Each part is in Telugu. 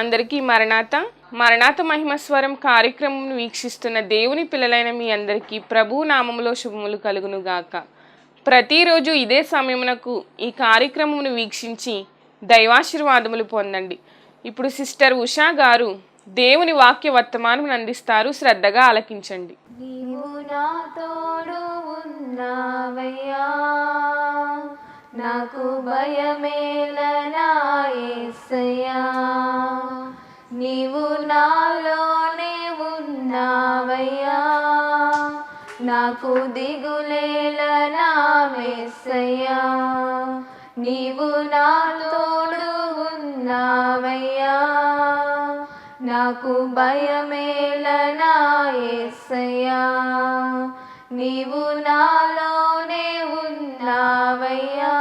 అందరికీ మరణాత మహిమస్వరం కార్యక్రమం వీక్షిస్తున్న దేవుని పిల్లలైన మీ అందరికీ ప్రభు నామములో శుభములు కలుగును గాక. ప్రతిరోజు ఇదే సమయమునకు ఈ కార్యక్రమమును వీక్షించి దైవాశీర్వాదములు పొందండి. ఇప్పుడు సిస్టర్ ఉషా గారు దేవుని వాక్య వర్తమానం అందిస్తారు. శ్రద్ధగా ఆలకించండి. నీవు నా తోడు ఉన్నావయ్యా, నాకు భయమేలనా యేసయ్యా. నీవు నాలోనే ఉన్నావయ్యా, నాకు దిగులేలనా యేసయ్యా. నీవు నా తోడు ఉన్నావయ్యా, నాకు భయమేలనా యేసయ్యా. నీవు నాలోనే ఉన్నావయ్యా,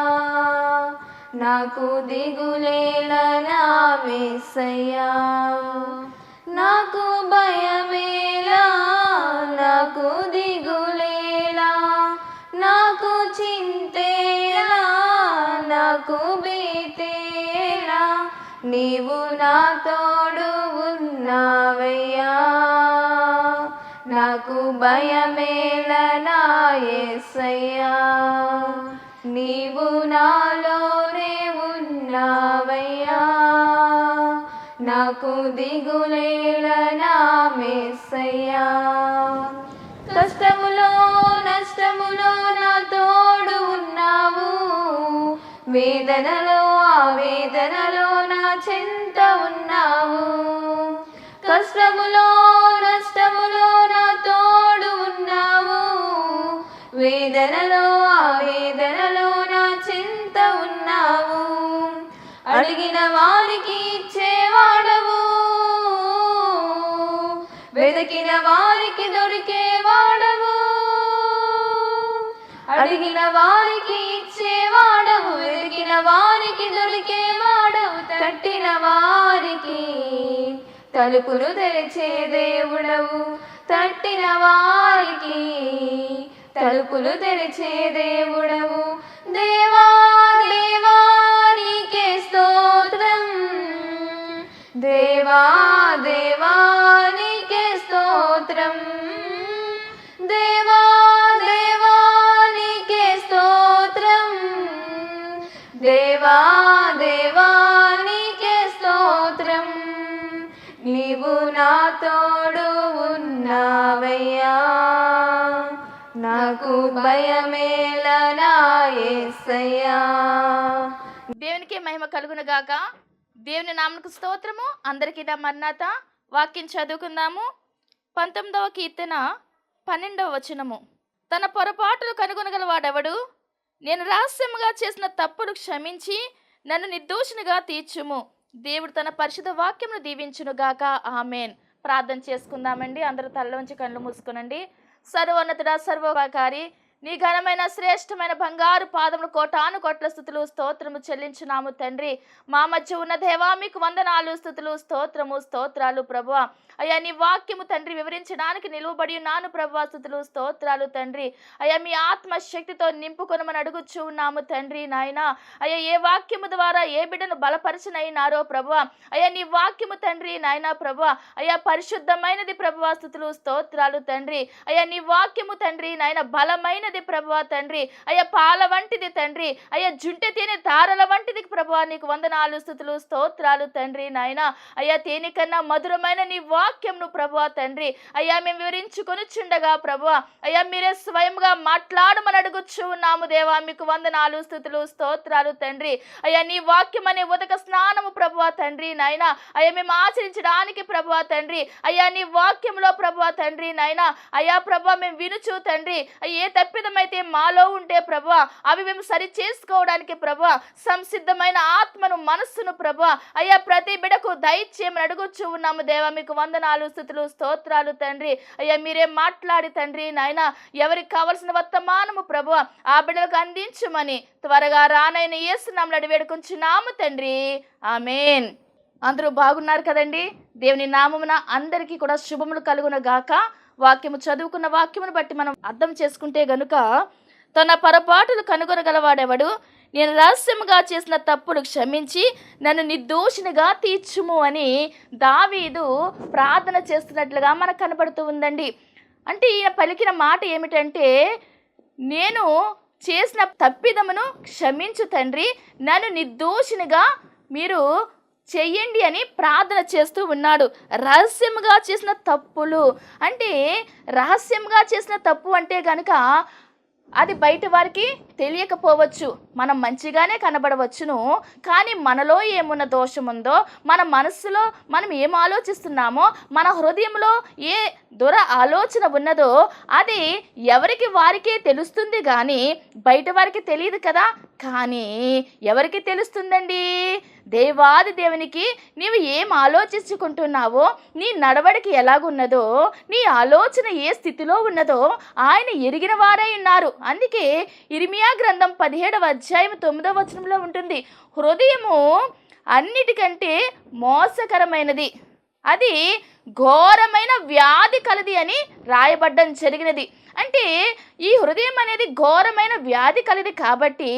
నాకు దిగులేలనా యేసయ్యా. నాకు భయమేలా, నాకు దిగులేలా, నాకు చింతేలా, నాకు భీతేలా, నీవు నా తోడు ఉన్నావయ్యా, నాకు భయమేలనా యేసయ్యా. నీవు నాలోనే ఉన్నావయ్యా, నాకు దిగులేలనా యేసయ్యా. కష్టములో నష్టములో నా తోడు ఉన్నావు, వేదనలో ఆవేదనలో నా చెంత ఉన్నావు. కష్టములో నష్టములో నా తోడు ఉన్నావు, వేదనలో ఆవేదనలో నా చింత ఉన్నావు. అడిగిన వారికి ఇచ్చేవాడవు, వెతికిన వారికి దొరికేవాడవు. అడిగిన వారికి ఇచ్చేవాడవు, వెతికిన వారికి దొరికేవాడవు. తట్టిన వారికి తలుపులు తెరిచే దేవుడవు, తట్టిన వారికి తలుపులు తెరిచే దేవుడవు. దేవా దేవా నీకే స్తోత్రం, దేవా దేవా నీకే స్తోత్రం, దేవా దేవా నీకే స్తోత్రం, దేవా దేవా నీకే స్తోత్రం. నీవు నా తోడు ఉన్నావయ్యా, నాకు భయమేలనా యేసయ్యా. దేవునికి మహిమ కలుగును గాక. దేవుని నామమునకు స్తోత్రము. అందరికీ నా మన్నాత. వాక్యం చదువుకుందాము. 19వ కీర్తన 12వ వచనము. తన పొరపాటులు కనుగొనగలవాడెవడు? నేను రహస్యముగా చేసిన తప్పులు క్షమించి నన్ను నిర్దోషినిగా తీర్చుము. దేవుడు తన పరిశుద్ధ వాక్యమును దీవించునుగాక. ఆమెన్. ప్రార్థన చేసుకుందామండి. అందరూ తలలోంచి కళ్ళు మూసుకునండి. సర్వోన్నతుడా, సర్వోపకారి, నీ ఘనమైన శ్రేష్టమైన బంగారు పాదములు కోటాను కోట్ల స్తుతులు స్తోత్రము చెల్లించున్నాము తండ్రి. మా మధ్య ఉన్న దేవా మీకు వందనాలు, స్తుతులు, స్తోత్రము, స్తోత్రాలు ప్రభువా. అయ్యా నీ వాక్యము తండ్రి వివరించడానికి నిలువబడి ఉన్నాను ప్రభువా. స్తుతులు, స్తోత్రాలు తండ్రి. అయ్యా మీ ఆత్మశక్తితో నింపుకొనమని అడుగుచూ ఉన్నాము తండ్రి. నాయన అయ్యా ఏ వాక్యము ద్వారా ఏ బిడ్డను బలపరచనైనారో ప్రభువా. అయ్యా నీ వాక్యము తండ్రి నాయన ప్రభువా అయ్యా పరిశుద్ధమైనది ప్రభువా. స్తుతులు, స్తోత్రాలు తండ్రి. అయ్యా నీ వాక్యము తండ్రి నాయన బలమైనది ప్రభువా తండ్రి. అయ్యా పాల వంటిది తండ్రి. అయ్యా జుంటె తేనె ధారల వంటిది ప్రభువా. నీకు వందనాలు, స్తుతులు, స్తోత్రాలు తండ్రి. నాయన అయ్యా తేనె కన్నా మధురమైన నీ వాక్యంను ప్రభువా తండ్రి అయ్యా మేము వివరించుకొనిచుండగా ప్రభువా అయ్యా మీరే స్వయంగా మాట్లాడమని అడుగుచూ ఉన్నాము దేవా. మీకు వందనాలు, స్తుతులు, స్తోత్రాలు తండ్రి. అయ్యా నీ వాక్యం అనే ఉదక స్నానము ప్రభువా తండ్రి నాయన అయ్యా మేము ఆచరించడానికి ప్రభువా తండ్రి అయ్యా నీ వాక్యంలో ప్రభువా తండ్రి నాయన అయ్యా ప్రభువా మేము వినుచు తండ్రి ఏ తప్పిదమైతే మాలో ఉంటే ప్రభువా అవి మేము సరి చేసుకోవడానికి ప్రభువా సంసిద్ధమైన ఆత్మను మనస్సును ప్రభువా అయ్యా ప్రతి బిడకు దయచేయమని అడుగుచూ ఉన్నాము దేవా. మీకు వందనాలు, స్తుతులు, స్తోత్రాలు తండ్రి. అయ్యా మీరే మాట్లాడి తండ్రి నాయన ఎవరికి కావలసిన వర్తమానము ప్రభువా ఆ బిడ్డలకు అందించమని త్వరగా రానైన యేసు నామములో వేడుకొంచున్నాము తండ్రి. ఆమేన్. అందరూ బాగున్నారు కదండి. దేవుని నామమున అందరికీ కూడా శుభములు కలుగును గాక. వాక్యము చదువుకున్న వాక్యమును బట్టి మనం అర్థం చేసుకుంటే గనుక తన పొరపాటులు కనుగొనగలవాడెవడు? నేను రహస్యముగా చేసిన తప్పులు క్షమించి నన్ను నిర్దోషినిగా తీర్చుము అని దావీదు ప్రార్థన చేస్తున్నట్లుగా మనకు కనబడుతూ ఉందండి. అంటే ఈయన పలికిన మాట ఏమిటంటే, నేను చేసిన తప్పిదమును క్షమించు తండ్రి, నన్ను నిర్దోషినిగా మీరు చెయ్యండి అని ప్రార్థన చేస్తూ ఉన్నాడు. రహస్యముగా చేసిన తప్పులు అంటే, రహస్యంగా చేసిన తప్పు అంటే కనుక అది బయట వారికి తెలియకపోవచ్చు, మనం మంచిగానే కనబడవచ్చును, కానీ మనలో ఏమున్న దోషం ఉందో, మన మనస్సులో మనం ఏం ఆలోచిస్తున్నామో, మన హృదయంలో ఏ దుర ఆలోచన ఉన్నదో అది ఎవరికి వారికే తెలుస్తుంది కానీ బయట వారికి తెలియదు కదా. కానీ ఎవరికి తెలుస్తుందండి? దేవాది దేవునికి నీవు ఏం ఆలోచించుకుంటున్నావో, నీ నడవడికి ఎలాగున్నదో, నీ ఆలోచన ఏ స్థితిలో ఉన్నదో ఆయన ఎరిగిన వారై ఉన్నారు. అందుకే ఇర్మియా గ్రంథం 17వ అధ్యాయం 9వ వచనంలో ఉంటుంది, హృదయము అన్నిటికంటే మోసకరమైనది, అది ఘోరమైన వ్యాధి కలది అని రాయబడ్డం జరిగినది. అంటే ఈ హృదయం అనేది ఘోరమైన వ్యాధి కలిది కాబట్టి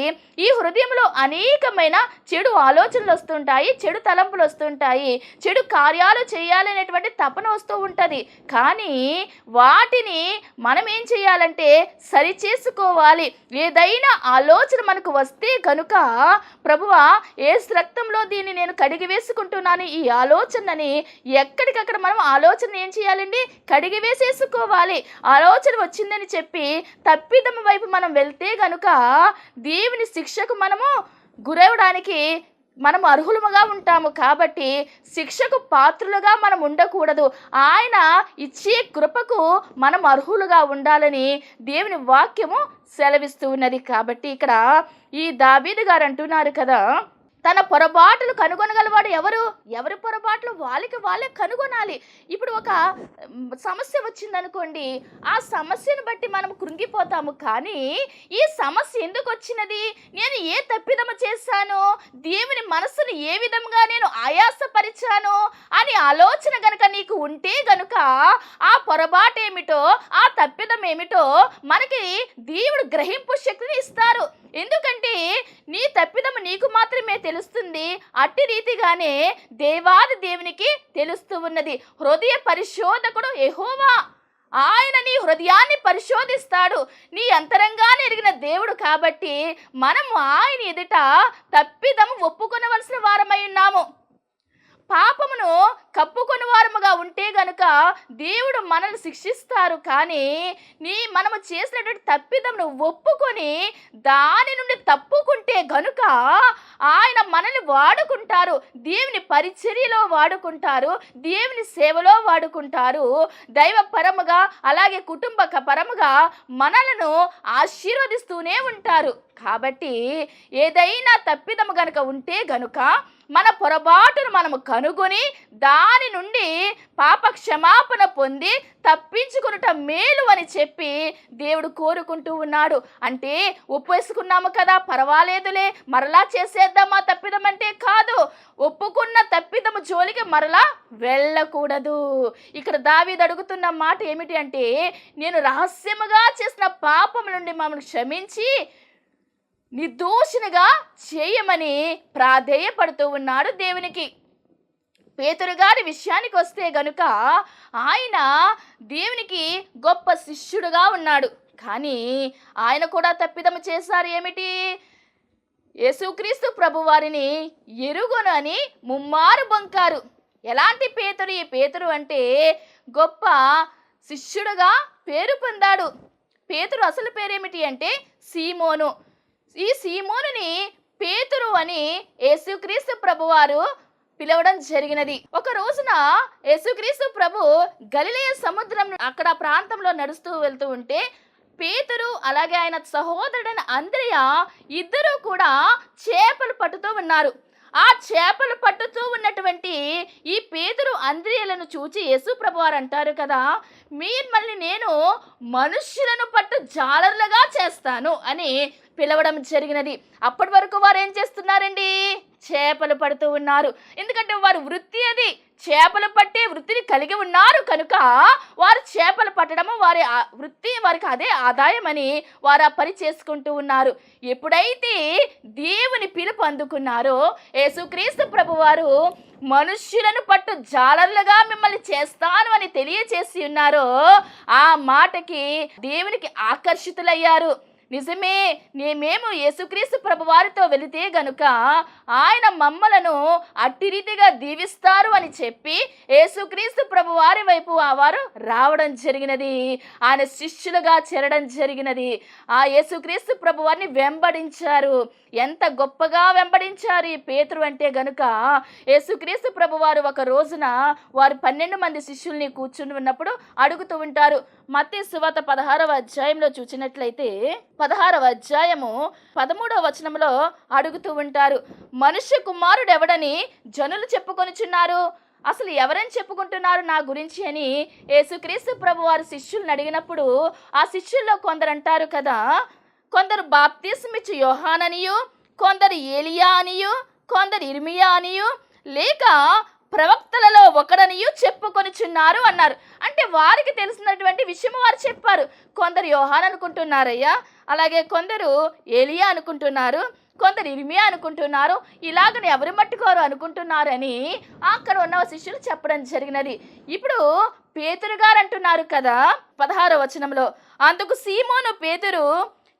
ఈ హృదయంలో అనేకమైన చెడు ఆలోచనలు వస్తుంటాయి, చెడు తలంపులు వస్తుంటాయి, చెడు కార్యాలు చేయాలనేటువంటి తపన వస్తూ ఉంటుంది. కానీ వాటిని మనం ఏం చేయాలంటే సరి చేసుకోవాలి. ఏదైనా ఆలోచన మనకు వస్తే కనుక ప్రభువా యేసు రక్తంలో దీన్ని నేను కడిగి వేసుకుంటున్నాను, ఈ ఆలోచనని ఎక్కడికక్కడ మనం ఆలోచన ఏం చేయాలండి, కడిగి వేసేసుకోవాలి. ఆలోచన వచ్చిందని చెప్పి తప్పిదం వైపు మనం వెళ్తే గనుక దేవుని శిక్షకు మనము గురవడానికి మనం అర్హులుగా ఉంటాము. కాబట్టి శిక్షకు పాత్రులుగా మనం ఉండకూడదు. ఆయన ఇచ్చే కృపకు మనం అర్హులుగా ఉండాలని దేవుని వాక్యము సెలవిస్తూ ఉన్నది. కాబట్టి ఇక్కడ ఈ దావీదు గారు అంటున్నారు కదా, తన పొరపాటులు కనుగొనగలవాడు ఎవరు? ఎవరి పొరపాట్లు వాళ్ళే కనుగొనాలి. ఇప్పుడు ఒక సమస్య వచ్చిందనుకోండి, ఆ సమస్యను బట్టి మనం కృంగిపోతాము. కానీ ఈ సమస్య ఎందుకు వచ్చినది, నేను ఏ తప్పిదము చేశాను, దేవుని మనస్సును ఏ విధంగా నేను ఆయాసపరిచాను అని ఆలోచన గనుక నీకు ఉంటే గనుక ఆ పొరపాటు ఏమిటో, ఆ తప్పిదం ఏమిటో మనకి దేవుడు గ్రహింపు శక్తిని ఇస్తారు. ఎందుకంటే నీ తప్పిదము నీకు మాత్రమే తెలుస్తుంది, అట్టి రీతిగానే దేవాది దేవునికి తెలుస్తూ ఉన్నది. హృదయ పరిశోధకుడు యెహోవా, ఆయన నీ హృదయాన్ని పరిశోధిస్తాడు. నీ అంతరంగాన్ని ఎరిగిన దేవుడు కాబట్టి మనము ఆయన ఎదుట తప్పిదము ఒప్పుకొనవలసిన వారమై ఉన్నాము. పాపమును కప్పుకొని వారముగా ఉంటే గనుక దేవుడు మనల్ని శిక్షిస్తారు. కానీ మనము చేసినటువంటి తప్పిదమును ఒప్పుకొని దాని నుండి తప్పుకుంటే గనుక ఆయన మనల్ని వాడుకుంటారు, దేవుని పరిచర్యలో వాడుకుంటారు, దేవుని సేవలో వాడుకుంటారు, దైవ పరముగా అలాగే కుటుంబ పరముగా మనలను ఆశీర్వదిస్తూనే ఉంటారు. కాబట్టి ఏదైనా తప్పిదము గనుక ఉంటే గనుక మన పొరపాటును మనము కనుగొని దాని నుండి పాప క్షమాపణ పొంది తప్పించుకునుట మేలు అని చెప్పి దేవుడు కోరుకుంటూ ఉన్నాడు. అంటే ఒప్పేసుకున్నాము కదా, పర్వాలేదులే మరలా చేసేద్దామా తప్పిదం అంటే కాదు. ఒప్పుకున్న తప్పిదము జోలికి మరలా వెళ్ళకూడదు. ఇక్కడ దావీదు అడుగుతున్న మాట ఏమిటి అంటే, నేను రహస్యముగా చేసిన పాపం నుండి మమ్మల్ని క్షమించి నిర్దోషినిగా చేయమని ప్రాధేయపడుతూ ఉన్నాడు దేవునికి. పేతురు గారి విషయానికి వస్తే గనుక ఆయన దేవునికి గొప్ప శిష్యుడుగా ఉన్నాడు. కానీ ఆయన కూడా తప్పిదము చేశారు. ఏమిటి? యేసుక్రీస్తు ప్రభు వారిని ఎరుగను అని ముమ్మారు బొంకారు. ఎలాంటి పేతురు? ఈ పేతురు అంటే గొప్ప శిష్యుడుగా పేరు పొందాడు. పేతురు అసలు పేరేమిటి అంటే సీమోను. ఈ సీమోనుని పేతురు అని యేసుక్రీస్తు ప్రభువారు పిలవడం జరిగినది. ఒక రోజున యేసుక్రీస్తు ప్రభు గలిలయ సముద్రం అక్కడ ప్రాంతంలో నడుస్తూ వెళ్తూ ఉంటే పేతురు అలాగే ఆయన సహోదరుడైన అంద్రెయ ఇద్దరు కూడా చేపలు పట్టుతూ ఉన్నారు. ఆ చేపలు పట్టుతూ ఉన్నటువంటి ఈ పేతురు అంద్రియలను చూచి యేసు ప్రభువారు అంటారు కదా, మిమ్మల్ని నేను మనుష్యులను పట్టు జాలర్లుగా చేస్తాను అని పిలవడం జరిగినది. అప్పటి వరకు వారు ఏం చేస్తున్నారండి? చేపలు పడుతూ ఉన్నారు. ఎందుకంటే వారు వృత్తి అది, చేపలు పట్టే వృత్తిని కలిగి ఉన్నారు కనుక వారు చేపలు పట్టడము వారి వృత్తి, వారికి అదే ఆదాయమని వారు ఆ పని చేసుకుంటూ ఉన్నారు. ఎప్పుడైతే దేవుని పిలుపు అందుకున్నారో యేసుక్రీస్తు ప్రభువారు మనుష్యులను పట్టు జాలర్లుగా మిమ్మల్ని చేస్తాను అని తెలియచేసి ఉన్నారో ఆ మాటకి దేవునికి ఆకర్షితులయ్యారు. నిజమే, మేము యేసుక్రీస్తు ప్రభువారితో వెళితే గనుక ఆయన మమ్మలను అట్టి రీతిగా దీవిస్తారు అని చెప్పి యేసుక్రీస్తు ప్రభువారి వైపు వారు రావడం జరిగినది. ఆయన శిష్యులుగా చేరడం జరిగినది. ఆ యేసుక్రీస్తు ప్రభువారిని వెంబడించారు. ఎంత గొప్పగా వెంబడించారు ఈ పేతురు అంటే గనుక, యేసుక్రీస్తు ప్రభువారు ఒక రోజున వారు 12 మంది శిష్యుల్ని కూర్చుని ఉన్నప్పుడు అడుగుతూ ఉంటారు. మత్తయి సువార్త 16వ అధ్యాయంలో చూసినట్లయితే 16వ అధ్యాయము 13వ వచనంలో అడుగుతూ ఉంటారు, మనుష్య కుమారుడు ఎవడని జనులు చెప్పుకొనిచున్నారు, అసలు ఎవరని చెప్పుకుంటున్నారు నా గురించి అని యేసుక్రీస్తు ప్రభువారు శిష్యుల్ని అడిగినప్పుడు ఆ శిష్యుల్లో కొందరు అంటారు కదా, కొందరు బాప్తిస్మిచ్చు యోహాననియు, కొందరు ఏలియా అనియు, కొందరు ఇర్మియా అనియు, లేక ప్రవక్తలలో ఒకడనియు చెప్పుకొనిచున్నారు అన్నారు. అంటే వారికి తెలిసినటువంటి విషయం వారు చెప్పారు. కొందరు యోహాన్ అనుకుంటున్నారయ్యా, అలాగే కొందరు ఏలియా అనుకుంటున్నారు, కొందరు ఇర్మియా అనుకుంటున్నారు, ఇలాగని ఎవరి మట్టుకోరు అనుకుంటున్నారని అక్కడ ఉన్న శిష్యులు చెప్పడం జరిగినది. ఇప్పుడు పేతురు గారు అంటున్నారు కదా 16వ వచనంలో, అందుకు సీమోను పేతురు,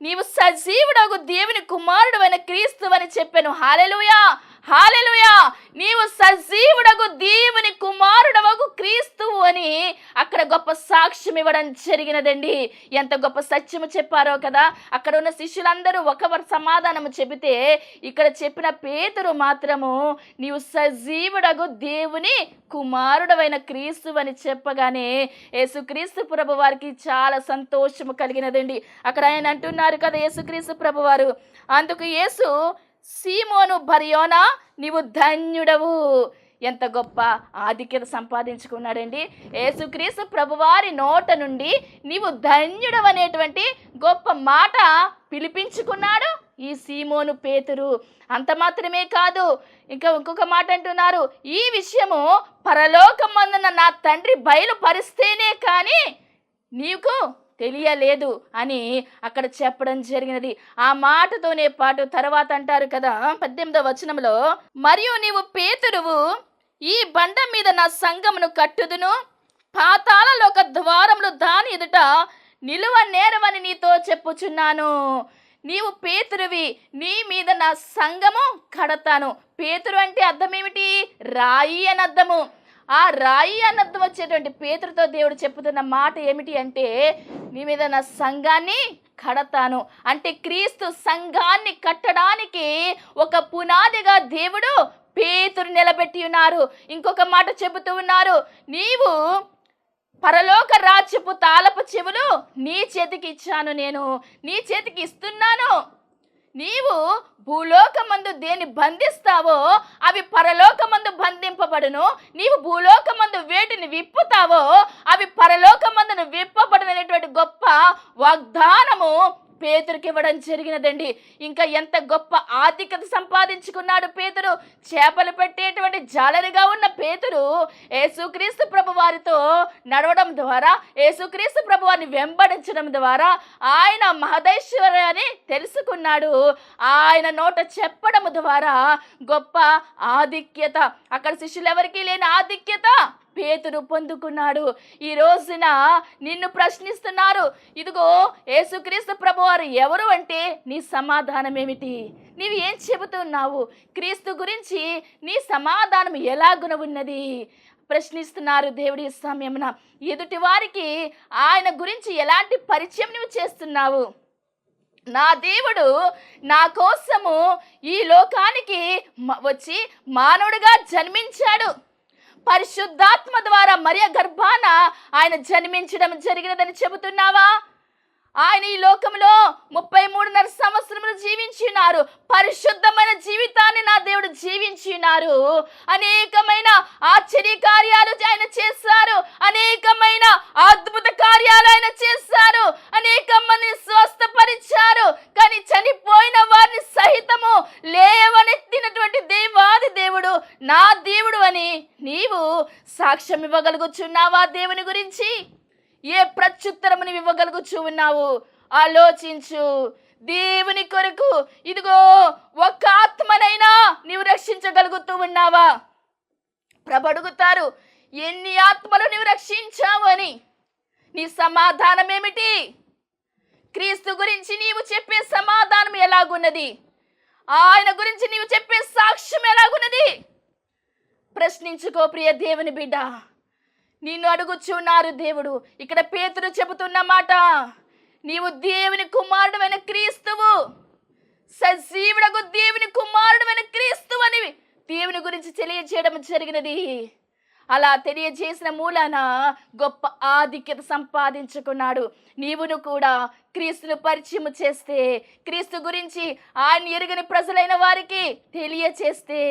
నీవు సజీవుడగు దేవుని కుమారుడు అయిన క్రీస్తు అని చెప్పాను. హల్లెలూయా, హల్లెలూయా, నీవు సజీవుడగు దేవుని కుమారుడవగు క్రీస్తువు అని అక్కడ గొప్ప సాక్ష్యం ఇవ్వడం జరిగినదండి. ఎంత గొప్ప సత్యము చెప్పారో కదా. అక్కడ ఉన్న శిష్యులందరూ ఒకవరు సమాధానము చెబితే ఇక్కడ చెప్పిన పేతురు మాత్రము నీవు సజీవుడగు దేవుని కుమారుడవైన క్రీస్తు అని చెప్పగానే యేసుక్రీస్తు ప్రభు వారికి చాలా సంతోషము కలిగినదండి. అక్కడ ఆయన అంటున్నారు కదా యేసుక్రీస్తు ప్రభు వారు, అందుకు యేసు, సీమోను బర్యోనా నీవు ధన్యుడవు. ఎంత గొప్ప ఆధిక్యత సంపాదించుకున్నాడండి. యేసుక్రీస్తు ప్రభువారి నోట నుండి నీవు ధన్యుడవు అనేటువంటి గొప్ప మాట పిలిపించుకున్నాడు ఈ సీమోను పేతురు. అంత మాత్రమే కాదు, ఇంకొక మాట అంటున్నారు, ఈ విషయము పరలోకమందున నా తండ్రి బయలుపరిస్తేనే కానీ నీకు తెలియలేదు అని అక్కడ చెప్పడం జరిగినది. ఆ మాటతోనే పాటు తర్వాత అంటారు కదా 18వ వచనంలో, మరియు నీవు పేతురువు, ఈ బండ మీద నా సంఘమును కట్టుదును, పాతాళలోక ద్వారములు దాని ఎదుట నిలువ నేరవని నీతో చెప్పుచున్నాను. నీవు పేతురువి, నీ మీద నా సంఘము కడతాను. పేతురు అంటే అర్థం ఏమిటి? రాయి అని అర్థము. ఆ రాయి అన్నర్థం వచ్చేటువంటి పేతురుతో దేవుడు చెప్పుతున్న మాట ఏమిటి అంటే, నీ మీద నా సంఘాన్ని కడతాను. అంటే క్రీస్తు సంఘాన్ని కట్టడానికి ఒక పునాదిగా దేవుడు పేతురు నిలబెట్టి ఉన్నారు. ఇంకొక మాట చెబుతూ ఉన్నారు, నీవు పరలోక రాజ్యపు తాళపు చెవులు నీ చేతికి ఇచ్చాను, నేను నీ చేతికి ఇస్తున్నాను. నీవు భూలోకమందు దేన్ని బంధిస్తావో అవి పరలోకమందు బంధింపబడును, నీవు భూలోకమందు వేటిని విప్పుతావో అవి పరలోకమందును విప్పబడుననేటువంటి గొప్ప వాగ్దానము పేతురుకి ఇవ్వడం జరిగినదండి. ఇంకా ఎంత గొప్ప ఆధిక్యత సంపాదించుకున్నాడు పేతురు. చేపలు పెట్టేటువంటి జాలరిగా ఉన్న పేతురు యేసుక్రీస్తు ప్రభు వారితో నడవడం ద్వారా, యేసుక్రీస్తు ప్రభు వారిని వెంబడించడం ద్వారా ఆయన మహదైశ్వర్యాన్ని తెలుసుకున్నాడు. ఆయన నోట చెప్పడం ద్వారా గొప్ప ఆధిక్యత, అక్కడ శిష్యులు ఎవరికీ లేని ఆధిక్యత పేతురు పొందుకున్నాడు. ఈ రోజున నిన్ను ప్రశ్నిస్తున్నారు, ఇదిగో యేసుక్రీస్తు ప్రభువారు ఎవరు అంటే నీ సమాధానం ఏమిటి? నీవు ఏం చెబుతున్నావు? క్రీస్తు గురించి నీ సమాధానం ఎలాగున ఉన్నది ప్రశ్నిస్తున్నారు. దేవుడి సమయమున ఎదుటి వారికి ఆయన గురించి ఎలాంటి పరిచయం నువ్వు చేస్తున్నావు? నా దేవుడు నా కోసము ఈ లోకానికి వచ్చి మానవుడిగా జన్మించాడు. పరిశుద్ధాత్మ ద్వారా మరియ గర్భాన ఆయన జన్మించడం జరిగినదని చెబుతున్నావా? ఆయన ఈ లోకంలో 33.5 సంవత్సరములు జీవించినారు. పరిశుద్ధమైన జీవితాన్ని నా దేవుడు జీవించినారు. అనేకమైన ఆశ్చర్య కార్యాలు ఆయన చేశారు, అనేకమైన అద్భుత కార్యాలు ఆయన చేశారు, అనేక మందిని స్వస్థపరిచారు. కానీ చనిపోయిన వారిని సహితము లేవనెత్తినటువంటి దేవాది దేవుడు నా దేవుడు అని నీవు నీవు సాక్ష్యం ఇవ్వగలుగుచున్నావా దేవుని గురించి? ఏ ప్రత్యుత్తరము నీవు ఇవ్వగలుగుచు ఉన్నావు? ఆలోచించు. దేవుని కొరకు ఇదిగో ఒక్క ఆత్మనైనా నీవు రక్షించగలుగుతూ ఉన్నావా? ప్రభు అడుగుతారు, ఎన్ని ఆత్మలు నీవు రక్షించావు అని. నీ సమాధానం ఏమిటి? క్రీస్తు గురించి నీవు చెప్పే సమాధానం ఎలాగున్నది? ఆయన గురించి నీవు చెప్పే సాక్ష్యం ఎలాగున్నది? ప్రశ్నించుకో ప్రియ దేవుని బిడ్డ. నిన్ను అడుగుచున్నారు దేవుడు. ఇక్కడ పేతురు చెబుతున్న మాట, నీవు దేవుని కుమారుడైన క్రీస్తువు, సజీవుడకు దేవుని కుమారుడైన క్రీస్తువు అని దేవుని గురించి తెలియజేయడం జరిగినది. అలా తెలియజేసిన మూలాన గొప్ప ఆధిక్యత సంపాదించుకున్నాడు. నీవును కూడా క్రీస్తును పరిచయం చేస్తే, క్రీస్తు గురించి ఆయన ఎరుగని ప్రజలైన వారికి తెలియచేస్తే,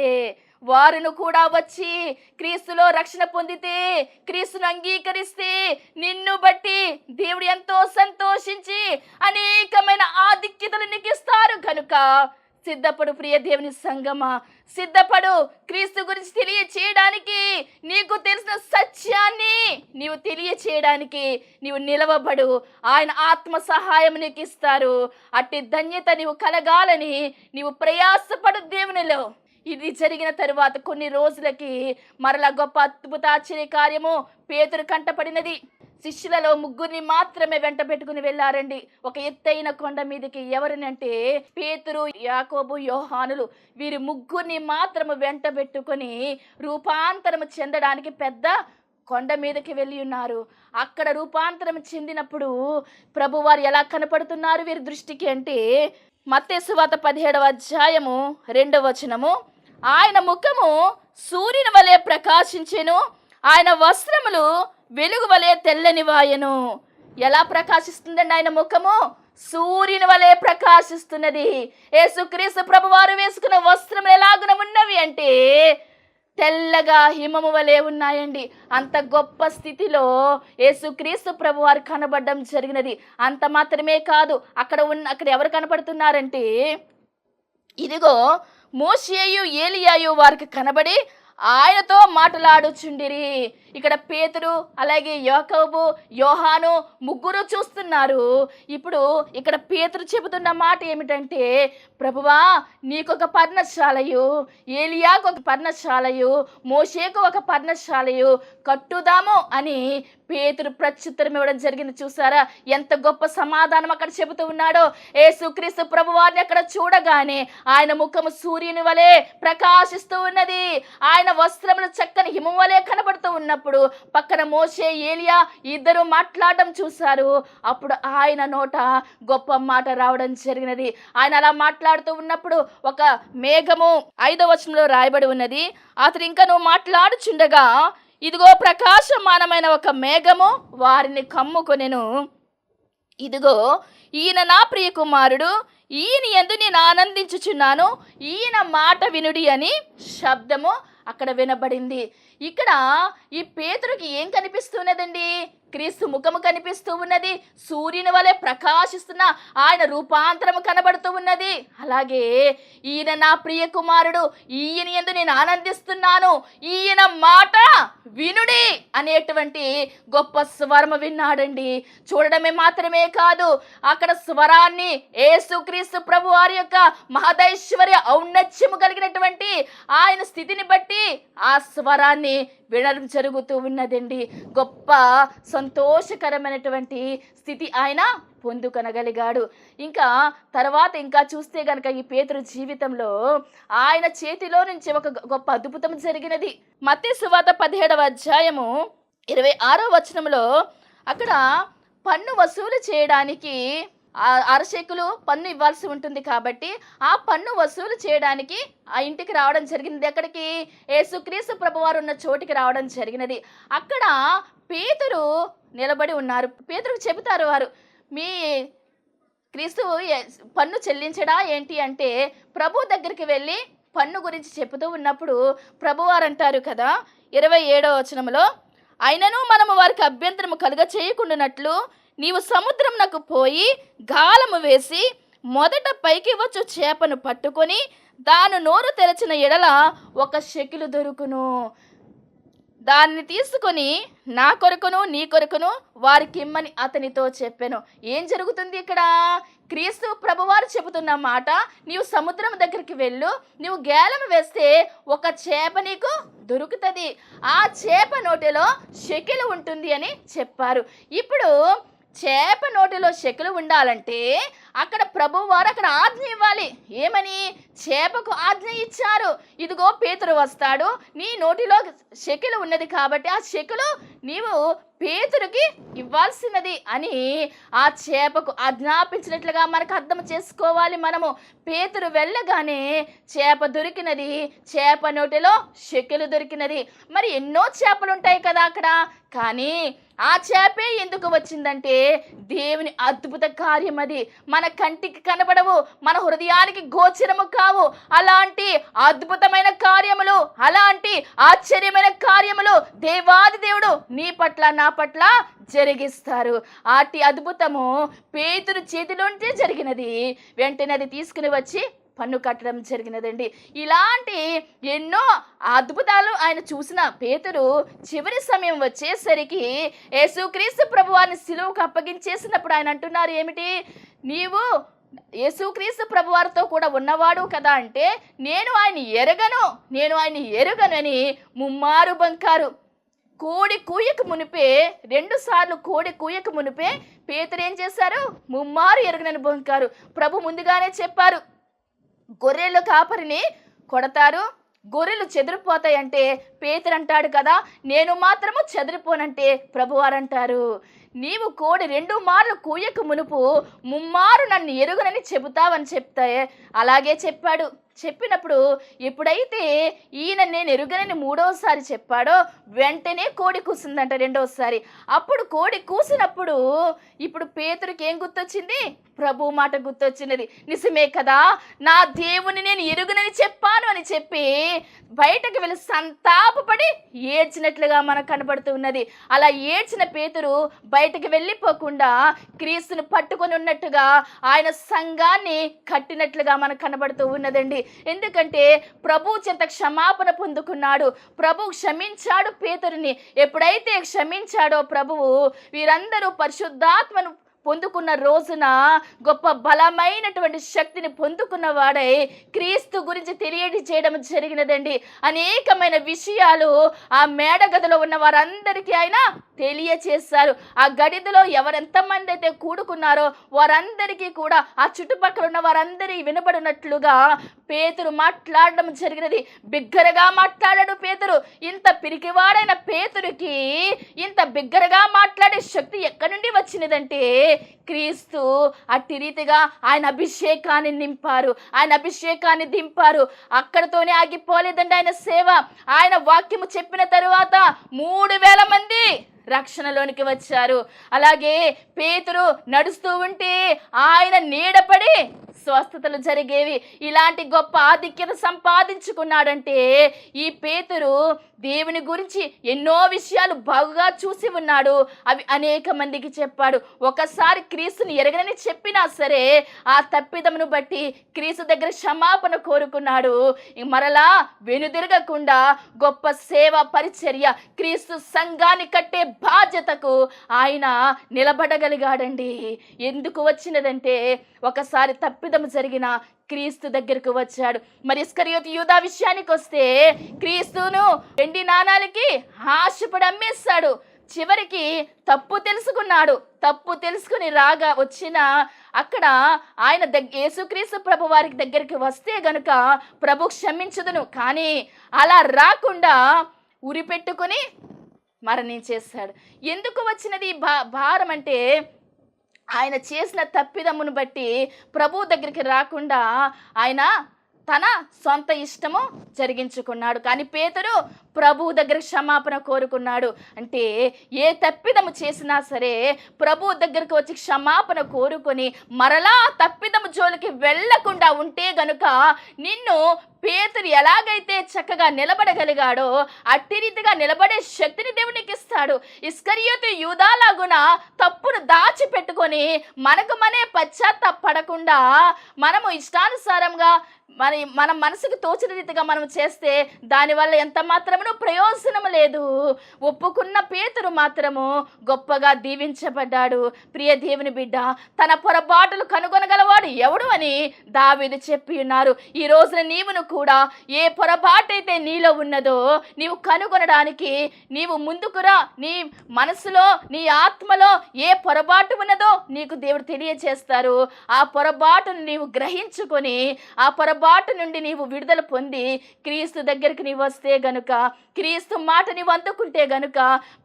వారును కూడా వచ్చి క్రీస్తులో రక్షణ పొందితే, క్రీస్తును అంగీకరిస్తే, నిన్ను బట్టి దేవుడు ఎంతో సంతోషించి అనేకమైన ఆధిక్యతలు నీకు ఇస్తారు. కనుక సిద్ధపడు ప్రియ దేవుని సంగమా, సిద్ధపడు. క్రీస్తు గురించి తెలియచేయడానికి, నీకు తెలిసిన సత్యాన్ని నీవు తెలియచేయడానికి నీవు నిలవబడు. ఆయన ఆత్మ సహాయం నీకు ఇస్తారు. అట్టి ధన్యత నీవు కలగాలని నీవు ప్రయాసపడు దేవునిలో. ఇది జరిగిన తరువాత కొన్ని రోజులకి మరలా గొప్ప అద్భుత ఆశ్చర్య కార్యము పేతురు కంటపడినది. శిష్యులలో 3 మాత్రమే వెంట పెట్టుకుని వెళ్ళారండి ఒక ఎత్తైన కొండ మీదకి. ఎవరినంటే పేతురు, యాకోబు, యోహానులు. వీరి 3 మాత్రము వెంట పెట్టుకొని రూపాంతరము చెందడానికి పెద్ద కొండ మీదకి వెళ్ళి ఉన్నారు. అక్కడ రూపాంతరం చెందినప్పుడు ప్రభువారు ఎలా కనపడుతున్నారు వీరి దృష్టికి అంటే, మత్తయి సువార్త 17వ అధ్యాయము 2వ వచనము, ఆయన ముఖము సూర్యుని వలె ప్రకాశించెను, ఆయన వస్త్రములు వెలుగు వలె తెల్లనివాయెను. ఎలా ప్రకాశిస్తుందండి ఆయన ముఖము? సూర్యుని వలె ప్రకాశిస్తున్నది. యేసుక్రీస్తు ప్రభువారు వేసుకున్న వస్త్రం ఎలాగున ఉన్నవి అంటే తెల్లగా హిమము వలె ఉన్నాయండి. అంత గొప్ప స్థితిలో యేసుక్రీస్తు ప్రభువారు కనబడడం జరిగినది. అంత మాత్రమే కాదు, అక్కడ ఎవరు కనపడుతున్నారంటే, ఇదిగో మోషేయు ఏలియాయు వారికి కనబడి ఆయనతో మాట్లాడుచుండిరి. ఇక్కడ పేతురు అలాగే యాకోబు, యోహాను 3 చూస్తున్నారు. ఇప్పుడు ఇక్కడ పేతురు చెబుతున్న మాట ఏమిటంటే, ప్రభువా నీకొక పర్ణశాలయు, ఏలియాకు ఒక పర్ణశాలయు, మోషేకు ఒక పర్ణశాలయు కట్టుదాము అని పేతురు ప్రత్యుత్తరం ఇవ్వడం జరిగింది. చూసారా ఎంత గొప్ప సమాధానం అక్కడ చెబుతూ ఉన్నాడో. యేసుక్రీస్తు ప్రభువారిని అక్కడ చూడగానే ఆయన ముఖము సూర్యుని వలె ప్రకాశిస్తూ ఉన్నది. ఆయన వస్త్రములు చక్కని హిమం వలె కనబడుతూ ఉన్నప్పుడు పక్కన మోషే, ఏలియా ఇద్దరు మాట్లాడడం చూశారు. అప్పుడు ఆయన నోట గొప్ప మాట రావడం జరిగినది. ఆయన అలా మాట్లాడుతూ ఉన్నప్పుడు ఒక మేఘము 5వ వచనంలో రాయబడి ఉన్నది, అతడు ఇంకా నువ్వు మాట్లాడుచుండగా ఇదిగో ప్రకాశమానమైన ఒక మేఘము వారిని కమ్ముకొనెను. ఇదిగో ఈయన నా ప్రియ కుమారుడు, ఈయన యందు నేను ఆనందించుచున్నాను, ఈయన మాట వినుడి అని శబ్దము అక్కడ వినబడింది. ఇక్కడ ఈ పేతురుకి ఏం కనిపిస్తున్నదండి? క్రీస్తు ముఖము కనిపిస్తూ ఉన్నది. సూర్యుని వలె ప్రకాశిస్తున్న ఆయన రూపాంతరము కనబడుతూ ఉన్నది. అలాగే ఈయన నా ప్రియ కుమారుడు, ఈయన యందు నేను ఆనందిస్తున్నాను, ఈయన మాట వినుడి అనేటువంటి గొప్ప స్వరము విన్నాడండి. చూడడమే మాత్రమే కాదు, అక్కడ స్వరాన్ని యేసుక్రీస్తు ప్రభు వారి యొక్క మహదైశ్వర్య ఔన్నత్యము కలిగినటువంటి ఆయన స్థితిని బట్టి ఆ స్వరాన్ని వినడం జరుగుతూ ఉన్నదండి. గొప్ప సంతోషకరమైనటువంటి స్థితి ఆయన పొందుకొనగలిగాడు. ఇంకా తర్వాత చూస్తే గనక ఈ పేతురు జీవితంలో ఆయన చేతిలో నుంచి ఒక గొప్ప అద్భుతం జరిగినది. మత్తయి సువార్త 17వ అధ్యాయము 26వ వచనంలో అక్కడ పన్ను వసూలు చేయడానికి అరశేకులు పన్ను ఇవ్వాల్సి ఉంటుంది కాబట్టి ఆ పన్ను వసూలు చేయడానికి ఆ ఇంటికి రావడం జరిగింది. ఎక్కడికి? యేసుక్రీస్తు ప్రభువారు ఉన్న చోటికి రావడం జరిగినది. అక్కడ పేతురు నిలబడి ఉన్నారు. పేతురుకు చెబుతారు వారు, మీ క్రీస్తు పన్ను చెల్లించడా ఏంటి అంటే, ప్రభు దగ్గరికి వెళ్ళి పన్ను గురించి చెబుతూ ఉన్నప్పుడు ప్రభువారు అంటారు కదా 27వ వచనంలో, అయినను మనము వారికి అభ్యంతరము కలుగ చేయకుండానట్లు నీవు సముద్రమునకు పోయి గాలము వేసి మొదట పైకి వచ్చు చేపను పట్టుకొని దాని నోరు తెరచిన ఎడల 1 షెకెలు దొరుకును. దాన్ని తీసుకొని నా కొరకును నీ కొరకును వారికి ఇమ్మని అతనితో చెప్పాను. ఏం జరుగుతుంది ఇక్కడ? క్రీస్తు ప్రభువారు చెబుతున్న మాట, నీవు సముద్రం దగ్గరికి వెళ్ళు, నీవు గేలం వేస్తే ఒక చేప నీకు దొరుకుతుంది, ఆ చేప నోటిలో షెకెలు ఉంటుంది అని చెప్పారు. ఇప్పుడు చేప నోటిలో షెకెలు ఉండాలంటే అక్కడ ప్రభువారు అక్కడ ఆజ్ఞ ఇవ్వాలి. ఏమని? చేపకు ఆజ్ఞ ఇచ్చారు. ఇదిగో పేతురు వస్తాడు, నీ నోటిలో షెకెలు ఉన్నది కాబట్టి ఆ షెకెలు నీవు పేతురుకి ఇవ్వాల్సినది అని ఆ చేపకు ఆజ్ఞాపించినట్లుగా మనకు అర్థం చేసుకోవాలి. మనము పేతురు వెళ్ళగానే చేప దొరికినది, చేప నోటిలో షెకెలు దొరికినది. మరి ఎన్నో చేపలు ఉంటాయి కదా అక్కడ, కానీ ఆ చేపే ఎందుకు వచ్చిందంటే దేవుని అద్భుత కార్యం అది. మన కంటికి కనబడవు, మన హృదయానికి గోచరము కావు అలాంటి అద్భుతమైన కార్యములు, అలాంటి ఆశ్చర్యమైన కార్యములు దేవాది దేవుడు నీ పట్ల నా పట్ల జరిగిస్తారు. ఆటి అద్భుతము పేతురు చేతిలోంటే జరిగినది. వెంటనే అది తీసుకుని వచ్చి పన్ను కట్టడం జరిగినదండి. ఇలాంటి ఎన్నో అద్భుతాలు ఆయన చూసిన పేతురు చివరి సమయం వచ్చేసరికి యేసుక్రీస్తు ప్రభువారిని సిలువకు అప్పగించేసినప్పుడు ఆయన అంటున్నారు ఏమిటి? నీవు యేసుక్రీస్తు ప్రభువారితో కూడా ఉన్నవాడు కదా అంటే నేను ఆయన ఎరగను అని ముమ్మారు బంకారు. కోడి కూయకు మునిపే, 2 సార్లు కోడి కూయకు మునిపే పేతురు ఏం చేశారు? ముమ్మారు ఎరగనని బంకారు. ప్రభు ముందుగానే చెప్పారు, గొర్రెల కాపరిని కొడతారు, గొర్రెలు చెదిరిపోతాయంటే పేతురు అంటాడు కదా, నేను మాత్రము చెదిరిపోనంటే ప్రభువారు అంటారు, నీవు కోడి 2 మార్లు కూయకు మునుపు ముమ్మారు నన్ను ఎరుగనని చెబుతావని చెప్తే అలాగే చెప్పాడు. చెప్పినప్పుడు ఎప్పుడైతే ఈయన నేను ఎరుగనని 3వసారి చెప్పాడో వెంటనే కోడి కూసిందంట 2వసారి. అప్పుడు కోడి కూసినప్పుడు ఇప్పుడు పేతురుకి ఏం గుర్తొచ్చింది? ప్రభు మాట గుర్తొచ్చినది. నిజమే కదా, నా దేవుని నేను ఎరుగనని చెప్పాను అని చెప్పి బయటకు వెళ్ళి సంతాపపడి ఏడ్చినట్లుగా మనకు కనబడుతూ ఉన్నది. అలా ఏడ్చిన పేతురు బయటకు వెళ్ళిపోకుండా క్రీస్తును పట్టుకొని ఉన్నట్టుగా ఆయన సంఘాన్ని కట్టినట్లుగా మనకు కనబడుతూ ఉన్నదండి. ఎందుకంటే ప్రభు చెంత క్షమాపణ పొందుకున్నాడు, ప్రభు క్షమించాడు పేతురుని. ఎప్పుడైతే క్షమించాడో ప్రభువు వీరందరూ పరిశుద్ధాత్మను పొందుకున్న రోజున గొప్ప బలమైనటువంటి శక్తిని పొందుకున్న వాడై క్రీస్తు గురించి తెలియజేయడం జరిగినదండి. అనేకమైన విషయాలు ఆ మేడ గదిలో ఉన్న వారందరికీ ఆయన తెలియచేశారు. ఆ గడిలో ఎవరెంతమంది అయితే కూడుకున్నారో వారందరికీ కూడా ఆ చుట్టుపక్కల ఉన్న వారందరి వినబడినట్లుగా పేతురు మాట్లాడడం జరిగినది. బిగ్గరగా మాట్లాడాడు పేతురు. ఇంత పిరికివాడైన పేతురుకి ఇంత బిగ్గరగా మాట్లాడే శక్తి ఎక్కడి నుండి వచ్చినదంటే క్రీస్తు అట్టి రీతిగా ఆయన అభిషేకాన్ని నింపారు, ఆయన అభిషేకాన్ని దింపారు. అక్కడితోనే ఆగిపోలేదండి ఆయన సేవ. ఆయన వాక్యము చెప్పిన తరువాత 3,000 మంది రక్షణలోనికి వచ్చారు. అలాగే పేతురు నడుస్తూ ఉంటే ఆయన నీడపడి స్వస్థతలు జరిగేవి. ఇలాంటి గొప్ప ఆధిక్యత సంపాదించుకున్నాడంటే ఈ పేతురు దేవుని గురించి ఎన్నో విషయాలు బాగుగా చూసి ఉన్నాడు. అవి అనేక మందికి చెప్పాడు. ఒకసారి క్రీస్తుని ఎరగనని చెప్పినా సరే ఆ తప్పిదమును బట్టి క్రీస్తు దగ్గర క్షమాపణ కోరుకున్నాడు. మరలా వెనుదిరగకుండా గొప్ప సేవ పరిచర్య క్రీస్తు సంఘాన్ని కట్టే బాధ్యతకు ఆయన నిలబడగలిగాడండి. ఎందుకు వచ్చినదంటే ఒకసారి తప్పిదము జరిగిన క్రీస్తు దగ్గరకు వచ్చాడు. మరి ఇస్కరియోతు యూదా విషయానికి వస్తే క్రీస్తును 2 నాణాలకి ఆశపడి అమ్మేస్తాడు. చివరికి తప్పు తెలుసుకున్నాడు. తప్పు తెలుసుకుని రాగా వచ్చిన అక్కడ ఆయన యేసుక్రీస్తు ప్రభు వారికి దగ్గరికి వస్తే గనుక ప్రభు క్షమించదును, కానీ అలా రాకుండా ఉరిపెట్టుకుని మరణించేశాడు. ఎందుకు వచ్చినది భారం అంటే ఆయన చేసిన తప్పిదమును బట్టి ప్రభు దగ్గరికి రాకుండా ఆయన తన సొంత ఇష్టము జరిగించుకున్నాడు. కానీ పేతురు ప్రభు దగ్గర క్షమాపణ కోరుకున్నాడు. అంటే ఏ తప్పిదము చేసినా సరే ప్రభు దగ్గరకు వచ్చి క్షమాపణ కోరుకొని మరలా తప్పిదము జోలికి వెళ్ళకుండా ఉంటే గనుక నిన్ను పేతురు ఎలాగైతే చక్కగా నిలబడగలిగాడో అట్టి రీతిగా నిలబడే శక్తిని దేవునికి ఇస్తాడు. ఇస్కరియోతు యూదాలాగున తప్పును దాచిపెట్టుకొని మనకు మనే పశ్చాత్తాపడకుండా మనము ఇష్టానుసారంగా మన మనసుకు తోచిన రీతిగా మనం చేస్తే దానివల్ల ఎంత మాత్రమును ప్రయోజనం లేదు. ఒప్పుకున్న పేతురు మాత్రము గొప్పగా దీవించబడ్డాడు. ప్రియ దేవుని బిడ్డ, తన పొరపాటులు కనుగొనగలవాడు ఎవడు అని దావీదు చెప్పి ఉన్నారు. ఈ రోజున నీవును కూడా ఏ పొరపాటైతే నీలో ఉన్నదో నీవు కనుగొనడానికి నీవు ముందుకురా. నీ మనసులో నీ ఆత్మలో ఏ పొరపాటు ఉన్నదో నీకు దేవుడు తెలియచేస్తారు. ఆ పొరపాటును నీవు గ్రహించుకొని ఆ పొరపాటు నుండి నీవు విడుదల పొంది క్రీస్తు దగ్గరికి నీవు వస్తే గనుక, క్రీస్తు మాట నీవు అందుకుంటే గనుక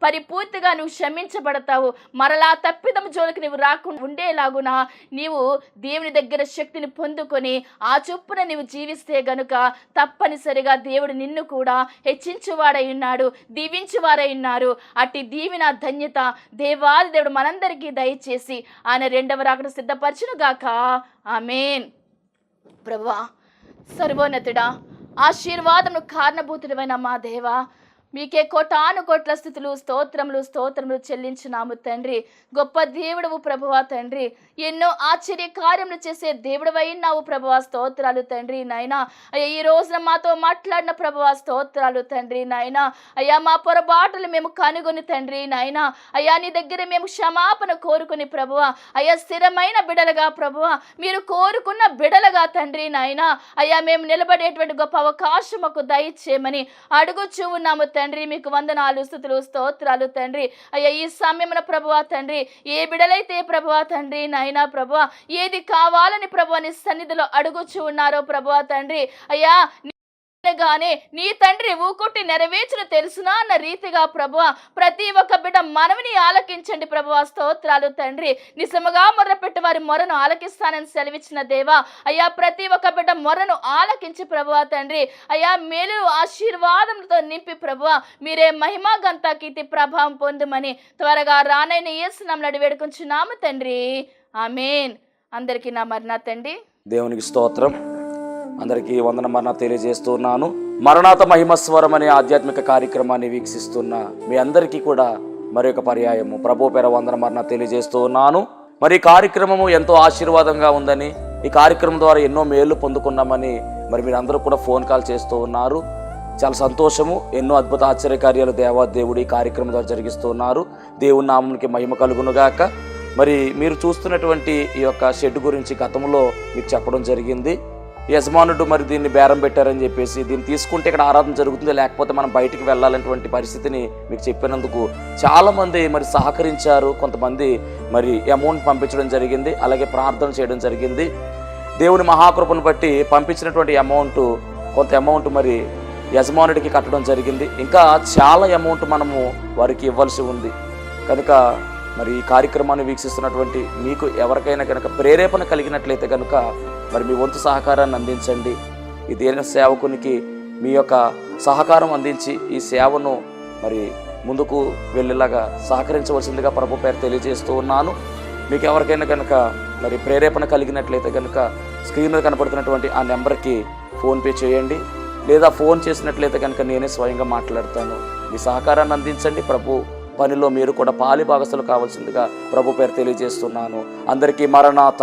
పరిపూర్తిగా నువ్వు క్షమించబడతావు. మరలా తప్పిదం జోలికి నీవు రాకుండా ఉండేలాగున నీవు దేవుని దగ్గర శక్తిని పొందుకొని ఆ చొప్పున నీవు జీవిస్తే గనుక తప్పనిసరిగా దేవుడు నిన్ను కూడా హెచ్చించువాడై ఉన్నాడు, దీవించువారై ఉన్నారు. అట్టి దీవిన ధన్యత దేవాది దేవుడు మనందరికీ దయచేసి ఆయన రెండవ రాకడ సిద్ధపరచును గాక. ఆమేన్. ప్రభువా, సర్వోన్నతుడా, ఆశీర్వాదమును కారణభూతుడమైన మా దేవా, మీకే కోటాను కోట్ల స్థుతులు స్తోత్రములు చెల్లించున్నాము తండ్రి. గొప్ప దేవుడవు ప్రభువా తండ్రి, ఎన్నో ఆశ్చర్య కార్యములు చేసే దేవుడవై ఉన్నావు ప్రభువా. స్తోత్రాలు తండ్రి నాయనా. అయ్యా, ఈ రోజున మాతో మాట్లాడిన ప్రభువా స్తోత్రాలు తండ్రి నాయనా. అయ్యా, మా పొరపాటులు మేము కనుగొని తండ్రి నాయనా, అయ్యా నీ దగ్గర మేము క్షమాపణ కోరుకుని ప్రభువా, అయ్యా స్థిరమైన బిడలుగా ప్రభువా, మీరు కోరుకున్న బిడలుగా తండ్రి నాయనా, అయ్యా మేము నిలబడేటువంటి గొప్ప అవకాశం మాకు దయచేయమని అడుగుచూ ఉన్నాము తండ్రి. మీకు వందనాలు, స్తుతులు, స్తోత్రాలు తండ్రి. అయ్యా, ఈ సమయమున ప్రభువా తండ్రి, ఏ బిడలైతే ప్రభువా తండ్రి నాయనా ప్రభువా ఏది కావాలని ప్రభువా నీ సన్నిధిలో అడుగుచూ ఉన్నారో ప్రభువా తండ్రి, అయ్యా గానే నీ తండ్రి ఊకుట్టి నెరవేర్చును తెలుసునా అన్న రీతిగా ప్రభువా ప్రతి ఒక్క బిడ్డ మనవిని ఆలకించండి ప్రభువా. స్తోత్రాలు తండ్రి. నిజముగా మొర్రపెట్టి వారి మొరను ఆలకిస్తానని సెలవిచ్చిన దేవా, అయ్యా ప్రతి ఒక్క బిడ్డ మొరను ఆలకించి ప్రభువా తండ్రి, అయ్యా మేలు ఆశీర్వాదంతో నింపి ప్రభువా మీరే మహిమా ఘనత కీర్తి ప్రభావం పొందుమని త్వరగా రానైన యేసు నామమున వేడుకొంచున్నాము తండ్రి. ఆమేన్. అందరికీ నా మరణాతండి. దేవునికి స్తోత్రం. అందరికీ వందనమన్నా తెలియజేస్తున్నాను. మరణాత మహిమస్వరం అనే ఆధ్యాత్మిక కార్యక్రమాన్ని వీక్షిస్తున్న మీ అందరికీ కూడా మరొక పర్యాయము ప్రభు పేర వందనమన్నా తెలియజేస్తూ ఉన్నాను. మరి ఈ కార్యక్రమము ఎంతో ఆశీర్వాదంగా ఉందని, ఈ కార్యక్రమం ద్వారా ఎన్నో మేళ్లు పొందుకున్నామని మరి మీరందరూ కూడా ఫోన్ కాల్ చేస్తూ ఉన్నారు. చాలా సంతోషము. ఎన్నో అద్భుత ఆశ్చర్యకార్యాలు దేవాదేవుడు ఈ కార్యక్రమం ద్వారా జరిగిస్తున్నారు. దేవుని నామమునికి మహిమ కలుగునుగాక. మరి మీరు చూస్తున్నటువంటి ఈ యొక్క షెడ్ గురించి గతంలో మీకు చెప్పడం జరిగింది. యజమానుడు మరి దీన్ని బేరం పెట్టారని చెప్పేసి, దీన్ని తీసుకుంటే ఇక్కడ ఆరాధన జరుగుతుంది, లేకపోతే మనం బయటికి వెళ్ళాలనేటువంటి పరిస్థితిని మీకు చెప్పినందుకు చాలామంది మరి సహకరించారు. కొంతమంది మరి అమౌంట్ పంపించడం జరిగింది, అలాగే ప్రార్థన చేయడం జరిగింది. దేవుని మహాకృపను బట్టి పంపించినటువంటి కొంత అమౌంట్ మరి యజమానుడికి కట్టడం జరిగింది. ఇంకా చాలా అమౌంట్ మనము వారికి ఇవ్వాల్సి ఉంది. కనుక మరి ఈ కార్యక్రమాన్ని వీక్షిస్తున్నటువంటి మీకు ఎవరికైనా కనుక ప్రేరేపణ కలిగినట్లయితే కనుక మరి మీ వంతు సహకారాన్ని అందించండి. ఈ దేని సేవకునికి మీ యొక్క సహకారం అందించి ఈ సేవను మరి ముందుకు వెళ్ళేలాగా సహకరించవలసిందిగా ప్రభు పేరు తెలియజేస్తూ ఉన్నాను. మీకు ఎవరికైనా కనుక మరి ప్రేరేపణ కలిగినట్లయితే కనుక స్క్రీన్ మీద కనపడుతున్నటువంటి ఆ నెంబర్కి ఫోన్పే చేయండి, లేదా ఫోన్ చేసినట్లయితే కనుక నేనే స్వయంగా మాట్లాడతాను. మీ సహకారాన్ని అందించండి. ప్రభు పనిలో మీరు కూడా పాలి భాగస్తులు కావాల్సిందిగా ప్రభు పేరు తెలియజేస్తున్నాను. అందరికీ మరణాత